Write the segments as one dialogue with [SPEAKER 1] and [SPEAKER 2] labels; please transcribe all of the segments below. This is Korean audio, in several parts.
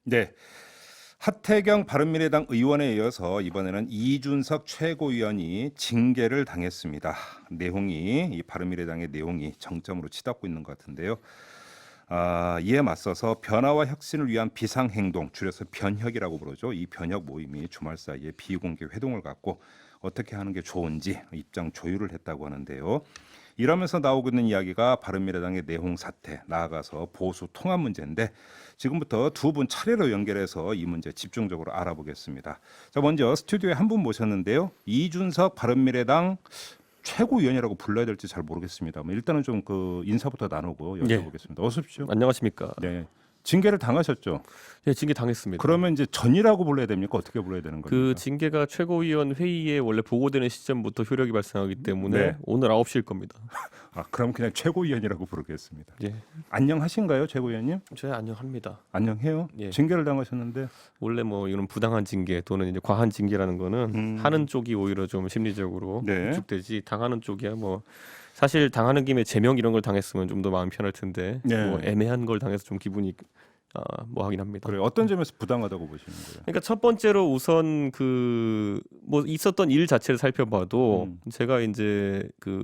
[SPEAKER 1] 네. 하태경 바른미래당 의원에 이어서 이번에는 이준석 최고위원이 징계를 당했습니다. 내용이 이 바른미래당의 내용이 정점으로 치닫고 있는 것 같은데요. 이에 맞서서 변화와 혁신을 위한 비상행동, 줄여서 변혁이라고 부르죠. 이 변혁 모임이 주말 사이에 비공개 회동을 갖고 어떻게 하는 게 좋은지 입장 조율을 했다고 하는데요. 이러면서 나오고 있는 이야기가 바른미래당의 내홍 사태, 나아가서 보수 통합 문제인데 지금부터 두 분 차례로 연결해서 이 문제 집중적으로 알아보겠습니다. 자, 먼저 스튜디오에 한 분 모셨는데요. 이준석 바른미래당 최고위원이라고 불러야 될지 잘 모르겠습니다. 일단은 좀 그 인사부터 나누고
[SPEAKER 2] 예.
[SPEAKER 1] 여쭤보겠습니다. 어서 오십시오.
[SPEAKER 2] 안녕하십니까.
[SPEAKER 1] 네. 징계를 당하셨죠?
[SPEAKER 2] 예, 징계 당했습니다.
[SPEAKER 1] 그러면 이제 전이라고 불러야 됩니까? 어떻게 불러야 되는 겁니까?
[SPEAKER 2] 그 징계가 최고위원 회의에 원래 보고되는 시점부터 효력이 발생하기 때문에
[SPEAKER 1] 네.
[SPEAKER 2] 오늘 9시일 겁니다.
[SPEAKER 1] 그럼 그냥 최고위원이라고 부르겠습니다.
[SPEAKER 2] 예.
[SPEAKER 1] 안녕하신가요, 최고위원님?
[SPEAKER 2] 저야 안녕합니다.
[SPEAKER 1] 안녕해요.
[SPEAKER 2] 예.
[SPEAKER 1] 징계를 당하셨는데
[SPEAKER 2] 원래 뭐 이런 부당한 징계 또는 이제 과한 징계라는 거는 하는 쪽이 오히려 좀 심리적으로
[SPEAKER 1] 네.
[SPEAKER 2] 위축되지 당하는 쪽이야 뭐 사실 당하는 김에 제명 이런 걸 당했으면 좀 더 마음 편할 텐데
[SPEAKER 1] 네.
[SPEAKER 2] 뭐 애매한 걸 당해서 좀 기분이 뭐 하긴 합니다.
[SPEAKER 1] 그래 어떤 점에서 부당하다고 보시는 거예요?
[SPEAKER 2] 그러니까 첫 번째로 우선 그 뭐 있었던 일 자체를 살펴봐도 제가 이제 그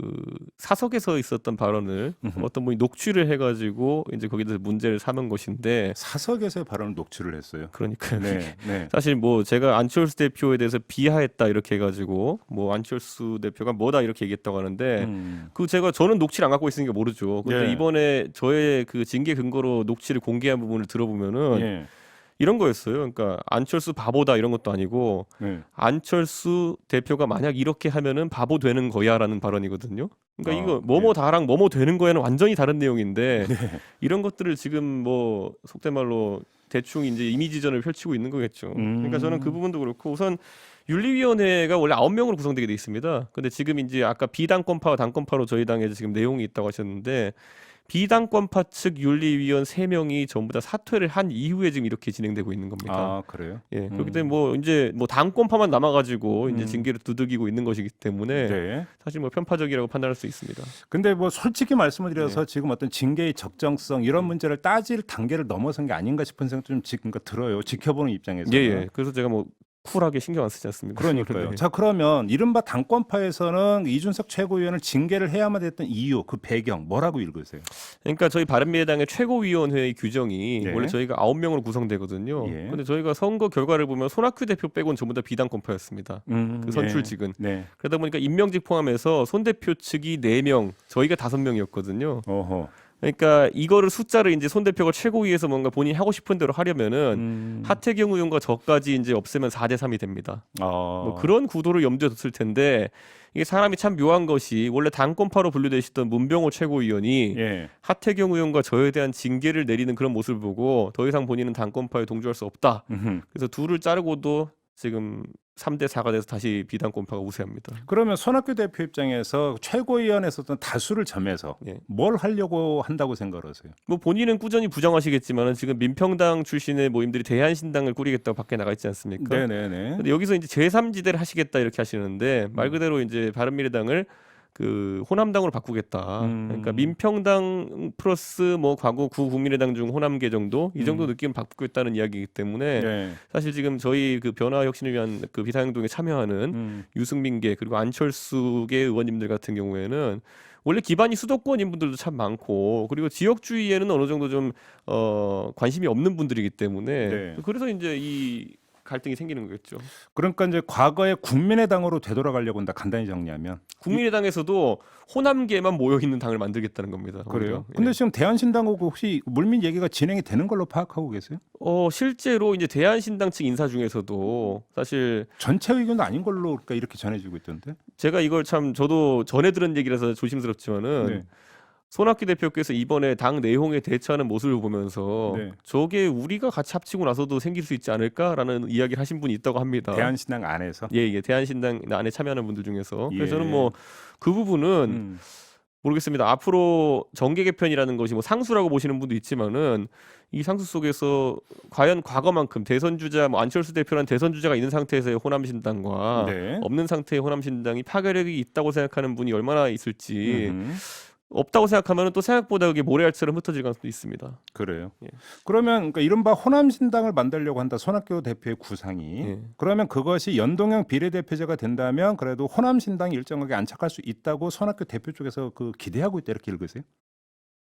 [SPEAKER 2] 사석에서 있었던 발언을 어떤 분이 녹취를 해가지고 이제 거기에 대해서 문제를 삼은 것인데
[SPEAKER 1] 사석에서의 발언을 녹취를 했어요.
[SPEAKER 2] 그러니까
[SPEAKER 1] 네, 네.
[SPEAKER 2] 사실 뭐 제가 안철수 대표에 대해서 비하했다 이렇게 해가지고 뭐 안철수 대표가 뭐다 이렇게 얘기했다고 하는데 그 저는 녹취를 안 갖고 있으니까 모르죠. 근데
[SPEAKER 1] 예.
[SPEAKER 2] 이번에 저의 그 징계 근거로 녹취를 공개한 부분을 들어보면은
[SPEAKER 1] 예.
[SPEAKER 2] 이런 거였어요. 그러니까 안철수 바보다 이런 것도 아니고
[SPEAKER 1] 네.
[SPEAKER 2] 안철수 대표가 만약 이렇게 하면은 바보 되는 거야라는 발언이거든요. 그러니까 이거
[SPEAKER 1] 예.
[SPEAKER 2] 뭐뭐다랑 뭐뭐 되는 거야는 완전히 다른 내용인데 이런 것들을 지금 뭐 속된 말로 대충 이제 이미지전을 펼치고 있는 거겠죠. 그러니까 저는 그 부분도 그렇고 우선 윤리위원회가 원래 9명으로 구성되게 돼 있습니다. 근데 지금 이제 아까 비당권파와 당권파로 저희 당에 지금 내용이 있다고 하셨는데 비당권파 측 윤리위원 3명이 전부 다 사퇴를 한 이후에 지금 이렇게 진행되고 있는 겁니다.
[SPEAKER 1] 그래요?
[SPEAKER 2] 예, 그렇기 때문에 뭐 이제 뭐 당권파만 남아가지고 이제 징계를 두들기고 있는 것이기 때문에
[SPEAKER 1] 네.
[SPEAKER 2] 사실 뭐 편파적이라고 판단할 수 있습니다.
[SPEAKER 1] 근데 뭐 솔직히 말씀을 드려서 지금 어떤 징계의 적정성 이런 문제를 따질 단계를 넘어선 게 아닌가 싶은 생각 좀 지금 들어요. 지켜보는 입장에서.
[SPEAKER 2] 예. 그래서 제가 뭐 쿨하게 신경 안 쓰지 않습니까?
[SPEAKER 1] 그러니까요.
[SPEAKER 2] 네.
[SPEAKER 1] 자, 그러면 이른바 당권파에서는 이준석 최고위원을 징계를 해야만 했던 이유, 그 배경 뭐라고 읽으세요?
[SPEAKER 2] 그러니까 저희 바른미래당의 최고위원회의 규정이
[SPEAKER 1] 네.
[SPEAKER 2] 원래 저희가 9명으로 구성되거든요.
[SPEAKER 1] 예.
[SPEAKER 2] 근데 저희가 선거 결과를 보면 손학규 대표 빼고는 전부 다 비당권파였습니다. 그 선출직은.
[SPEAKER 1] 네.
[SPEAKER 2] 그러다 보니까 임명직 포함해서 손 대표 측이 4명, 저희가 5명이었거든요.
[SPEAKER 1] 어허.
[SPEAKER 2] 그러니까 이거를 숫자를 이제 손 대표가 최고위에서 뭔가 본인이 하고 싶은 대로 하려면은 하태경 의원과 저까지 이제 없애면 4대 3이 됩니다. 뭐 그런 구도를 염두에 뒀을 텐데 이게 사람이 참 묘한 것이 원래 당권파로 분류되시던 문병호 최고위원이
[SPEAKER 1] 예.
[SPEAKER 2] 하태경 의원과 저에 대한 징계를 내리는 그런 모습을 보고 더 이상 본인은 당권파에 동조할 수 없다. 그래서 둘을 자르고도 지금 3대 4가 돼서 다시 비당권파가 우세합니다.
[SPEAKER 1] 그러면 손학규 대표 입장에서 최고위원회에서 어떤 다수를 점해서
[SPEAKER 2] 예.
[SPEAKER 1] 뭘 하려고 한다고 생각을 하세요?
[SPEAKER 2] 뭐 본인은 꾸준히 부정하시겠지만은 지금 민평당 출신의 모임들이 대한신당을 꾸리겠다고 밖에 나가 있지 않습니까?
[SPEAKER 1] 네네네.
[SPEAKER 2] 근데 여기서 이제 제3지대를 하시겠다 이렇게 하시는데 말 그대로 이제 바른미래당을 그 호남당으로 바꾸겠다. 그러니까 민평당 플러스 뭐 과거 구국민의당 중 호남계 정도 이 정도 느낌 바꾸겠다는 이야기이기 때문에
[SPEAKER 1] 네.
[SPEAKER 2] 사실 지금 저희 그 변화 혁신을 위한 그 비상행동에 참여하는 유승민계 그리고 안철수계 의원님들 같은 경우에는 원래 기반이 수도권인 분들도 참 많고 그리고 지역주의에는 어느 정도 좀 관심이 없는 분들이기 때문에
[SPEAKER 1] 네.
[SPEAKER 2] 그래서 이제 이 갈등이 생기는 거겠죠.
[SPEAKER 1] 그러니까 이제 과거에 국민의당으로 되돌아가려고 한다. 간단히 정리하면.
[SPEAKER 2] 국민의당에서도 호남계만 모여 있는 당을 만들겠다는 겁니다.
[SPEAKER 1] 그래요?
[SPEAKER 2] 오히려.
[SPEAKER 1] 근데
[SPEAKER 2] 예.
[SPEAKER 1] 지금 대한신당하고 혹시 물밑 얘기가 진행이 되는 걸로 파악하고 계세요?
[SPEAKER 2] 실제로 이제 대한신당 측 인사 중에서도 사실
[SPEAKER 1] 전체 의견도 아닌 걸로 그러니까 이렇게 전해지고 있던데.
[SPEAKER 2] 제가 이걸 참 저도 전해 들은 얘기라서 조심스럽지만은
[SPEAKER 1] 네.
[SPEAKER 2] 손학규 대표께서 이번에 당 내용에 대처하는 모습을 보면서
[SPEAKER 1] 네.
[SPEAKER 2] 저게 우리가 같이 합치고 나서도 생길 수 있지 않을까라는 이야기를 하신 분이 있다고 합니다.
[SPEAKER 1] 대한신당 안에서.
[SPEAKER 2] 예, 대한신당 안에 참여하는 분들 중에서. 그래서
[SPEAKER 1] 예.
[SPEAKER 2] 저는 뭐 그 부분은 모르겠습니다. 앞으로 정계 개편이라는 것이 뭐 상수라고 보시는 분도 있지만은 이 상수 속에서 과연 과거만큼 대선 주자 뭐 안철수 대표라는 대선 주자가 있는 상태에서의 호남신당과
[SPEAKER 1] 네.
[SPEAKER 2] 없는 상태의 호남신당이 파괴력이 있다고 생각하는 분이 얼마나 있을지 없다고 생각하면 또 생각보다 그게 모래알처럼 흩어질 가능성도 있습니다.
[SPEAKER 1] 그래요.
[SPEAKER 2] 예.
[SPEAKER 1] 그러면 그러니까 이른바 호남신당을 만들려고 한다. 손학규 대표의 구상이.
[SPEAKER 2] 예.
[SPEAKER 1] 그러면 그것이 연동형 비례대표제가 된다면 그래도 호남신당이 일정하게 안착할 수 있다고 손학규 대표 쪽에서 그 기대하고 있다 이렇게 읽으세요?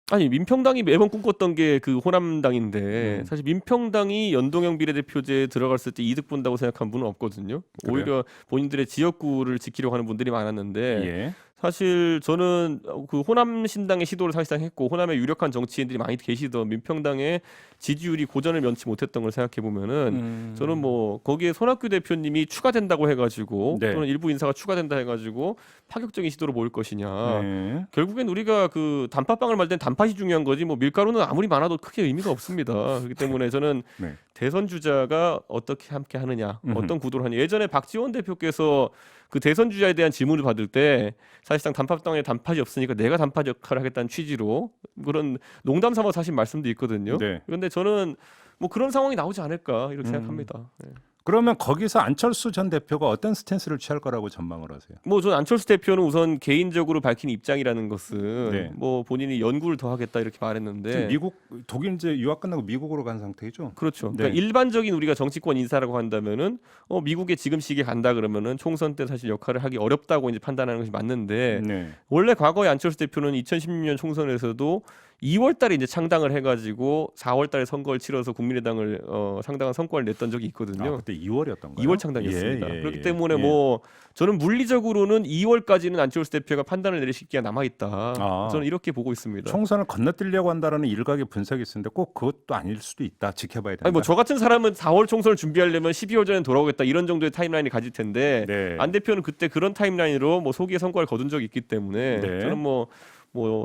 [SPEAKER 2] 아니 민평당이 매번 꿈꿨던 게 그 호남당인데 사실 민평당이 연동형 비례대표제에 들어갔을 때 이득 본다고 생각한 분은 없거든요.
[SPEAKER 1] 그래요?
[SPEAKER 2] 오히려 본인들의 지역구를 지키려고 하는 분들이 많았는데
[SPEAKER 1] 예.
[SPEAKER 2] 사실 저는 그 호남 신당의 시도를 사실상 했고 호남에 유력한 정치인들이 많이 계시던 민평당의 지지율이 고전을 면치 못했던 걸 생각해 보면은 저는 뭐 거기에 손학규 대표님이 추가된다고 해가지고
[SPEAKER 1] 네.
[SPEAKER 2] 또는 일부 인사가 추가된다 해가지고 파격적인 시도로 모일 것이냐.
[SPEAKER 1] 네.
[SPEAKER 2] 결국엔 우리가 그 단팥빵을 만들 땐 단팥이 중요한 거지 뭐 밀가루는 아무리 많아도 크게 의미가 없습니다. 그렇기 때문에 저는
[SPEAKER 1] 네.
[SPEAKER 2] 대선 주자가 어떻게 함께 하느냐,
[SPEAKER 1] 음흠.
[SPEAKER 2] 어떤 구도를 하느냐. 예전에 박지원 대표께서 그 대선 주자에 대한 질문을 받을 때 사실상 단팥당에 단팥이 없으니까 내가 단팥 역할을 하겠다는 취지로 그런 농담 삼아 사실 말씀도 있거든요.
[SPEAKER 1] 네.
[SPEAKER 2] 그런데 저는 뭐 그런 상황이 나오지 않을까 이렇게 생각합니다. 네.
[SPEAKER 1] 그러면 거기서 안철수 전 대표가 어떤 스탠스를 취할 거라고 전망을 하세요?
[SPEAKER 2] 뭐 저는 안철수 대표는 우선 개인적으로 밝힌 입장이라는 것은
[SPEAKER 1] 네.
[SPEAKER 2] 뭐 본인이 연구를 더 하겠다 이렇게
[SPEAKER 1] 지금
[SPEAKER 2] 말했는데
[SPEAKER 1] 미국 독일 이제 유학 끝나고 미국으로 간 상태죠?
[SPEAKER 2] 그렇죠.
[SPEAKER 1] 네.
[SPEAKER 2] 그러니까 일반적인 우리가 정치권 인사라고 한다면은 미국에 지금 시기에 간다 그러면은 총선 때 사실 역할을 하기 어렵다고 이제 판단하는 것이 맞는데
[SPEAKER 1] 네.
[SPEAKER 2] 원래 과거에 안철수 대표는 2016년 총선에서도 2월 달에 이제 창당을 해가지고 4월 달에 선거를 치러서 국민의당을 상당한 성과를 냈던 적이 있거든요.
[SPEAKER 1] 아, 그때 2월이었던가요?
[SPEAKER 2] 2월 창당이었습니다.
[SPEAKER 1] 예,
[SPEAKER 2] 그렇기
[SPEAKER 1] 예,
[SPEAKER 2] 때문에
[SPEAKER 1] 예.
[SPEAKER 2] 뭐 저는 물리적으로는 2월까지는 안철수 대표가 판단을 내릴 시기가 남아 있다.
[SPEAKER 1] 아.
[SPEAKER 2] 저는 이렇게 보고 있습니다.
[SPEAKER 1] 총선을 건너뛰려고 한다라는 일각의 분석이 있었는데 꼭 그것도 아닐 수도 있다. 지켜봐야 된다.
[SPEAKER 2] 아니 뭐 저 같은 사람은 4월 총선을 준비하려면 12월 전에 돌아오겠다 이런 정도의 타임라인이 가질 텐데
[SPEAKER 1] 네.
[SPEAKER 2] 안 대표는 그때 그런 타임라인으로 뭐 소기의 성과를 거둔 적이 있기 때문에
[SPEAKER 1] 네.
[SPEAKER 2] 저는 뭐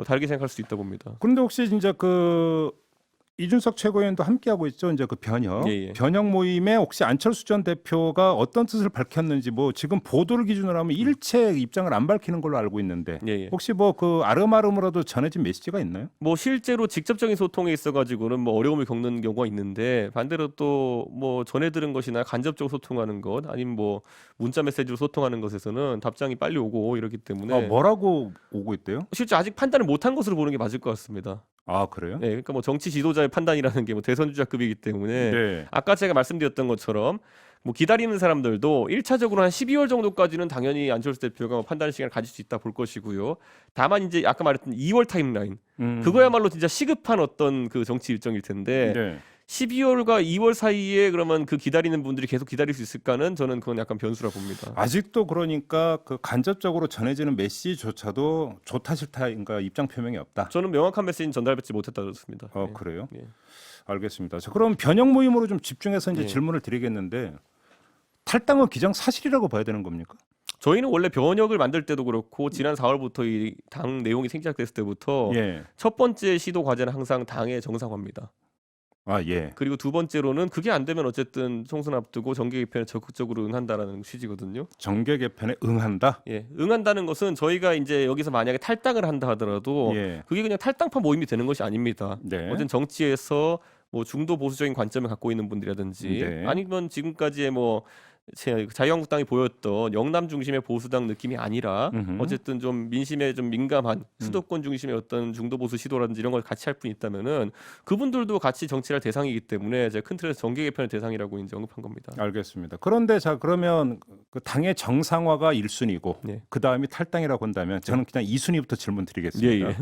[SPEAKER 2] 다르게 생각할 수 있다 봅니다.
[SPEAKER 1] 그런데 혹시 진짜 그 이준석 최고위원도 함께하고 있죠. 이제 그 변혁
[SPEAKER 2] 예.
[SPEAKER 1] 변혁 모임에 혹시 안철수 전 대표가 어떤 뜻을 밝혔는지 뭐 지금 보도를 기준으로 하면 일체 입장을 안 밝히는 걸로 알고 있는데
[SPEAKER 2] 예.
[SPEAKER 1] 혹시 뭐 그 아름아름으로도 전해진 메시지가 있나요?
[SPEAKER 2] 뭐 실제로 직접적인 소통에 있어가지고는 뭐 어려움을 겪는 경우가 있는데 반대로 또 뭐 전해 들은 것이나 간접적으로 소통하는 것 아니면 뭐 문자 메시지로 소통하는 것에서는 답장이 빨리 오고 이렇기 때문에
[SPEAKER 1] 뭐라고 오고 있대요?
[SPEAKER 2] 실제 아직 판단을 못한 것으로 보는 게 맞을 것 같습니다.
[SPEAKER 1] 아 그래요?
[SPEAKER 2] 네, 그러니까 뭐 정치 지도자의 판단이라는 게 뭐 대선 주자급이기 때문에
[SPEAKER 1] 네.
[SPEAKER 2] 아까 제가 말씀드렸던 것처럼 뭐 기다리는 사람들도 1차적으로 한 12월 정도까지는 당연히 안철수 대표가 뭐 판단 시간을 가질 수 있다 볼 것이고요. 다만 이제 아까 말했던 2월 타임라인 그거야말로 진짜 시급한 어떤 그 정치 일정일 텐데
[SPEAKER 1] 네.
[SPEAKER 2] 12월과 2월 사이에 그러면 그 기다리는 분들이 계속 기다릴 수 있을까는 저는 그건 약간 변수라 봅니다.
[SPEAKER 1] 아직도 그러니까 그 간접적으로 전해지는 메시지조차도 좋다 싫다 그러니까 입장 표명이 없다.
[SPEAKER 2] 저는 명확한 메시지는 전달받지 못했다 그렇습니다. 네.
[SPEAKER 1] 그래요?
[SPEAKER 2] 예.
[SPEAKER 1] 알겠습니다. 자, 그럼 변혁 모임으로 좀 집중해서 이제
[SPEAKER 2] 예.
[SPEAKER 1] 질문을 드리겠는데 탈당은 기정사실이라고 봐야 되는 겁니까?
[SPEAKER 2] 저희는 원래 변혁을 만들 때도 그렇고 지난 4월부터 이 당 내용이 생략됐을 때부터
[SPEAKER 1] 예.
[SPEAKER 2] 첫 번째 시도 과제는 항상 당의 정상화입니다.
[SPEAKER 1] 아 예.
[SPEAKER 2] 그리고 두 번째로는 그게 안 되면 어쨌든 총선 앞두고 정계 개편에 적극적으로 응한다라는 취지거든요.
[SPEAKER 1] 정계 개편에 응한다.
[SPEAKER 2] 예, 응한다는 것은 저희가 이제 여기서 만약에 탈당을 한다 하더라도
[SPEAKER 1] 예.
[SPEAKER 2] 그게 그냥 탈당파 모임이 되는 것이 아닙니다.
[SPEAKER 1] 네.
[SPEAKER 2] 어쨌든 정치에서 뭐 중도 보수적인 관점을 갖고 있는 분들이라든지
[SPEAKER 1] 네.
[SPEAKER 2] 아니면 지금까지의 뭐 자유한국당이 보였던 영남 중심의 보수당 느낌이 아니라
[SPEAKER 1] 음흠.
[SPEAKER 2] 어쨌든 좀 민심에 좀 민감한 수도권 중심의 어떤 중도 보수 시도라든지 이런 걸 같이 할 분 있다면은 그분들도 같이 정치할 대상이기 때문에 제가 큰 틀에서 정계 개편의 대상이라고 이제 언급한 겁니다.
[SPEAKER 1] 알겠습니다. 그런데 자 그러면 그 당의 정상화가 1순위고
[SPEAKER 2] 네.
[SPEAKER 1] 그 다음이 탈당이라고 한다면 저는 그냥 2순위부터 질문 드리겠습니다.
[SPEAKER 2] 예.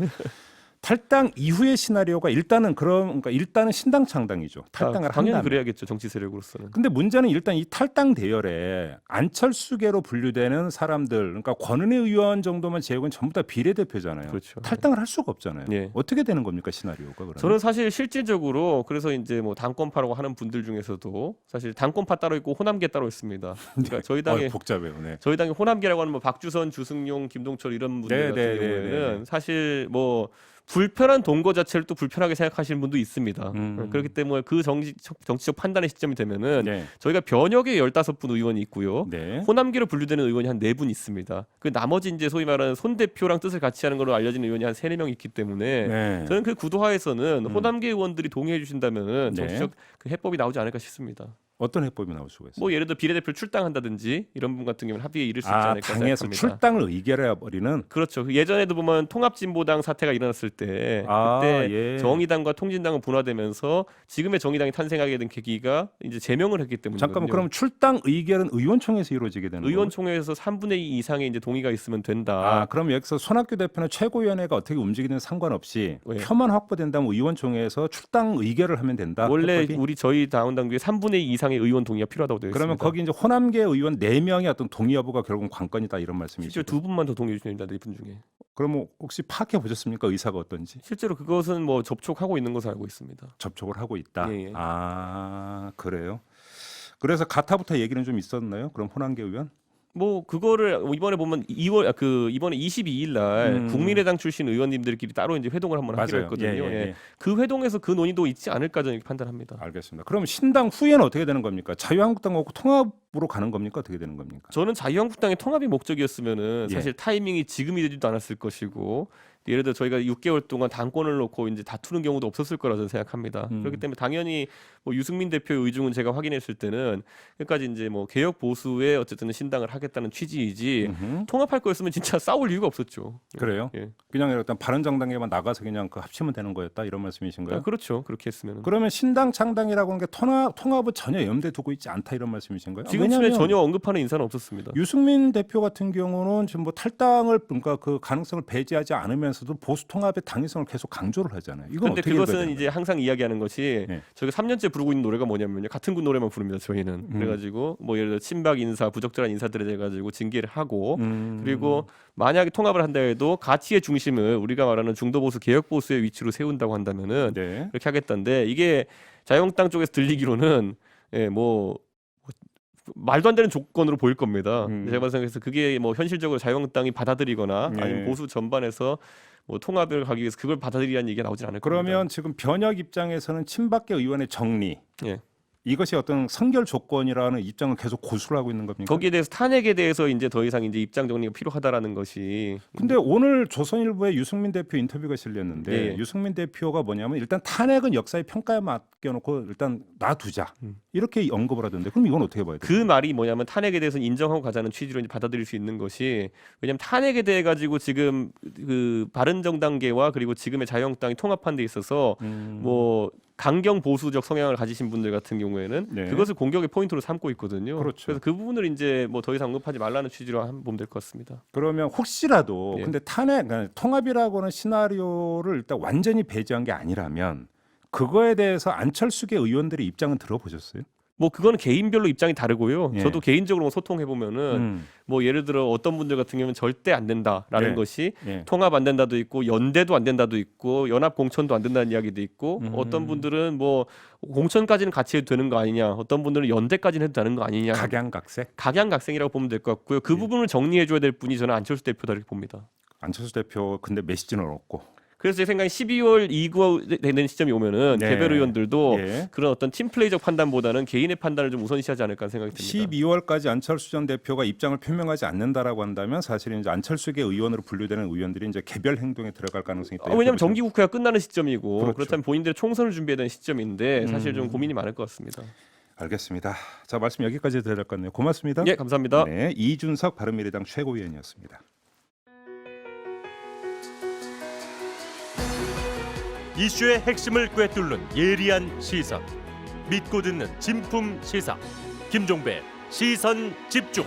[SPEAKER 1] 탈당 이후의 시나리오가 그러니까 일단은 신당 창당이죠. 탈당을
[SPEAKER 2] 당연히
[SPEAKER 1] 한다면.
[SPEAKER 2] 그래야겠죠 정치 세력으로서는.
[SPEAKER 1] 근데 문제는 일단 이 탈당 대열에 안철수계로 분류되는 사람들, 그러니까 권은혜 의원 정도만 제외하고는 전부 다 비례대표잖아요.
[SPEAKER 2] 그렇죠.
[SPEAKER 1] 탈당을 할 수가 없잖아요.
[SPEAKER 2] 예.
[SPEAKER 1] 어떻게 되는 겁니까 시나리오가 그러면?
[SPEAKER 2] 저는 사실 실질적으로 그래서 이제 뭐 당권파라고 하는 분들 중에서도 사실 당권파 따로 있고 호남계 따로 있습니다. 그러니까 저희 당에
[SPEAKER 1] 복잡해요. 네.
[SPEAKER 2] 저희 당의 호남계라고 하는 뭐 박주선, 주승용, 김동철 이런 분들 같은
[SPEAKER 1] 네,
[SPEAKER 2] 경우에는 사실 뭐 불편한 동거 자체를 또 불편하게 생각하시는 분도 있습니다. 그렇기 때문에 그 정치적 판단의 시점이 되면은
[SPEAKER 1] 네.
[SPEAKER 2] 저희가 변혁에 15분 의원이 있고요.
[SPEAKER 1] 네.
[SPEAKER 2] 호남계로 분류되는 의원이 한 4분 있습니다. 그 나머지 이제 소위 말하는 손 대표랑 뜻을 같이 하는 걸로 알려진 의원이 한 3-4명 있기 때문에
[SPEAKER 1] 네.
[SPEAKER 2] 저는 그 구도하에서는 호남계 의원들이 동의해 주신다면은
[SPEAKER 1] 네.
[SPEAKER 2] 정치적 그 해법이 나오지 않을까 싶습니다.
[SPEAKER 1] 어떤 해법이 나올 수가 있어요?
[SPEAKER 2] 뭐 예를 들어 비례대표 출당한다든지 이런 분 같은 경우는 합의에 이를 수 있지 않을까
[SPEAKER 1] 당에서
[SPEAKER 2] 생각합니다.
[SPEAKER 1] 출당을 의결해 버리는.
[SPEAKER 2] 그렇죠. 예전에도 보면 통합진보당 사태가 일어났을 때 그때
[SPEAKER 1] 예.
[SPEAKER 2] 정의당과 통진당은 분화되면서 지금의 정의당이 탄생하게 된 계기가 이제 제명을 했기 때문이거든요.
[SPEAKER 1] 잠깐만, 그럼 출당 의결은 의원총회에서 이루어지게 되는 거예요?
[SPEAKER 2] 의원총회에서 3분의 2 이상의 이제 동의가 있으면 된다.
[SPEAKER 1] 그럼 여기서 손학규 대표는 최고위원회가 어떻게 움직이든 상관없이
[SPEAKER 2] 예.
[SPEAKER 1] 표만 확보된다면 의원총회에서 출당 의결을 하면 된다.
[SPEAKER 2] 원래
[SPEAKER 1] 해법이?
[SPEAKER 2] 저희 당원당규에 3분의 2 이상의 의원 동의가 필요하다고 되어 있습니다.
[SPEAKER 1] 그러면 거기 이제 호남계 의원 4명의 어떤 동의 여부가 결국은 관건이다 이런 말씀이시죠?
[SPEAKER 2] 실제로 2분만 더 동의해 주십니다. 4분 중에.
[SPEAKER 1] 그럼 혹시 파악해 보셨습니까? 의사가 어떤지?
[SPEAKER 2] 실제로 그것은 뭐 접촉하고 있는 것으로 알고 있습니다.
[SPEAKER 1] 접촉을 하고 있다.
[SPEAKER 2] 예.
[SPEAKER 1] 그래요. 그래서 가타부터 얘기는 좀 있었나요? 그럼 호남계 의원?
[SPEAKER 2] 뭐 그거를 이번에 보면 이번에 22일 날 국민의당 출신 의원님들끼리 따로 이제 회동을 한번 하기로
[SPEAKER 1] 맞아요.
[SPEAKER 2] 했거든요.
[SPEAKER 1] 예.
[SPEAKER 2] 예. 그 회동에서 그 논의도 있지 않을까 저는 이렇게 판단합니다.
[SPEAKER 1] 알겠습니다. 그럼 신당 후에는 어떻게 되는 겁니까? 자유한국당하고 통합으로 가는 겁니까? 어떻게 되는 겁니까?
[SPEAKER 2] 저는 자유한국당의 통합이 목적이었으면은
[SPEAKER 1] 예.
[SPEAKER 2] 사실 타이밍이 지금이 되지도 않았을 것이고 예를 들어 저희가 6개월 동안 당권을 놓고 이제 다투는 경우도 없었을 거라 저는 생각합니다. 그렇기 때문에 당연히 뭐 유승민 대표의 의중은 제가 확인했을 때는 끝까지 이제 뭐 개혁 보수에 어쨌든 신당을 하겠다는 취지이지 통합할 거였으면 진짜 싸울 이유가 없었죠.
[SPEAKER 1] 그래요?
[SPEAKER 2] 예.
[SPEAKER 1] 그냥 일단 바른정당에만 나가서 그냥 그 합치면 되는 거였다 이런 말씀이신가요?
[SPEAKER 2] 그렇죠. 그렇게 했으면.
[SPEAKER 1] 그러면 신당 창당이라고 하는 게 통합을 전혀 염두에 두고 있지 않다 이런 말씀이신가요?
[SPEAKER 2] 지금쯤에
[SPEAKER 1] 왜냐하면
[SPEAKER 2] 전혀 언급하는 인사는 없었습니다.
[SPEAKER 1] 유승민 대표 같은 경우는 지금 뭐 탈당을 그러니까 그 가능성을 배제하지 않으면서도 보수 통합의 당위성을 계속 강조를 하잖아요. 이건
[SPEAKER 2] 그런데
[SPEAKER 1] 어떻게
[SPEAKER 2] 그것은
[SPEAKER 1] 읽어야
[SPEAKER 2] 이제 항상 이야기하는 것이
[SPEAKER 1] 네.
[SPEAKER 2] 저희가 3년째 부르고 있는 노래가 뭐냐면요. 같은 군 노래만 부릅니다. 저희는. 그래가지고 뭐 예를 들어 친박 인사, 부적절한 인사들에 대해 가지고 징계를 하고 그리고 만약에 통합을 한다 해도 가치의 중심을 우리가 말하는 중도 보수, 개혁 보수의 위치로 세운다고 한다면은
[SPEAKER 1] 네.
[SPEAKER 2] 그렇게 하겠다는데 이게 자유한국당 쪽에서 들리기로는 뭐 말도 안 되는 조건으로 보일 겁니다. 제가 생각해서 그게 뭐 현실적으로 자유한국당이 받아들이거나
[SPEAKER 1] 네.
[SPEAKER 2] 아니면 보수 전반에서 뭐 통합을 가기 위해서 그걸 받아들이라는 얘기가 나오진 않을 겁니다.
[SPEAKER 1] 그러면 지금 변혁 입장에서는 친박계 의원의 정리
[SPEAKER 2] 예.
[SPEAKER 1] 이것이 어떤 선결 조건이라는 입장을 계속 고수를 하고 있는 겁니까?
[SPEAKER 2] 거기에 대해서 탄핵에 대해서 이제 더 이상 이제 입장 정리가 필요하다라는 것이
[SPEAKER 1] 근데 오늘 조선일보에 유승민 대표 인터뷰가 실렸는데
[SPEAKER 2] 예.
[SPEAKER 1] 유승민 대표가 뭐냐면 일단 탄핵은 역사의 평가에 맡겨놓고 일단 놔두자 이렇게 언급을 하던데 그럼 이건 어떻게 봐야 돼요?
[SPEAKER 2] 그 말이 뭐냐면 탄핵에 대해서는 인정하고 가자는 취지로 이제 받아들일 수 있는 것이 왜냐하면 탄핵에 대해 가지고 지금 그 바른정당계와 그리고 지금의 자유한국당이 통합한 데 있어서 뭐 강경 보수적 성향을 가지신 분들 같은 경우에는
[SPEAKER 1] 네.
[SPEAKER 2] 그것을 공격의 포인트로 삼고 있거든요.
[SPEAKER 1] 그렇죠.
[SPEAKER 2] 그래서 그 부분을 이제 뭐 더 이상 언급하지 말라는 취지로 한번 보면 될 것 같습니다.
[SPEAKER 1] 그러면 혹시라도
[SPEAKER 2] 예.
[SPEAKER 1] 근데 그러니까 통합이라고 하는 시나리오를 일단 완전히 배제한 게 아니라면 그거에 대해서 안철수계 의원들의 입장은 들어보셨어요?
[SPEAKER 2] 뭐 그거는 개인별로 입장이 다르고요.
[SPEAKER 1] 예.
[SPEAKER 2] 저도 개인적으로 뭐 소통해 보면은 뭐 예를 들어 어떤 분들 같은 경우는 절대 안 된다라는
[SPEAKER 1] 예.
[SPEAKER 2] 것이
[SPEAKER 1] 예.
[SPEAKER 2] 통합 안 된다도 있고 연대도 안 된다도 있고 연합 공천도 안 된다는 이야기도 있고 어떤 분들은 뭐 공천까지는 같이 해도 되는 거 아니냐, 어떤 분들은 연대까지는 해도 되는 거 아니냐.
[SPEAKER 1] 각양각색.
[SPEAKER 2] 각양각색이라고 보면 될 것 같고요. 그 부분을 정리해 줘야 될 분이 저는 안철수 대표다 이렇게 봅니다.
[SPEAKER 1] 안철수 대표 근데 메시지는 없고.
[SPEAKER 2] 그래서 제 생각에 12월 이후 되는 시점이 오면은
[SPEAKER 1] 네.
[SPEAKER 2] 개별 의원들도
[SPEAKER 1] 예.
[SPEAKER 2] 그런 어떤 팀플레이적 판단보다는 개인의 판단을 좀 우선시하지 않을까 하는 생각이 듭니다.
[SPEAKER 1] 12월까지 안철수 전 대표가 입장을 표명하지 않는다라고 한다면 사실은 이제 안철수계 의원으로 분류되는 의원들이 이제 개별 행동에 들어갈 가능성이 있다.
[SPEAKER 2] 왜냐하면 정기국회가 끝나는 시점이고
[SPEAKER 1] 그렇죠.
[SPEAKER 2] 그렇다면 본인들의 총선을 준비해야 되는 시점인데 사실 좀 고민이 많을 것 같습니다.
[SPEAKER 1] 알겠습니다. 자, 말씀 여기까지 드릴 것 같네요. 고맙습니다.
[SPEAKER 2] 예, 감사합니다.
[SPEAKER 1] 네, 이준석 바른미래당 최고위원이었습니다.
[SPEAKER 3] 이슈의 핵심을 꿰뚫는 예리한 시선, 믿고 듣는 진품 시사 김종배 시선 집중.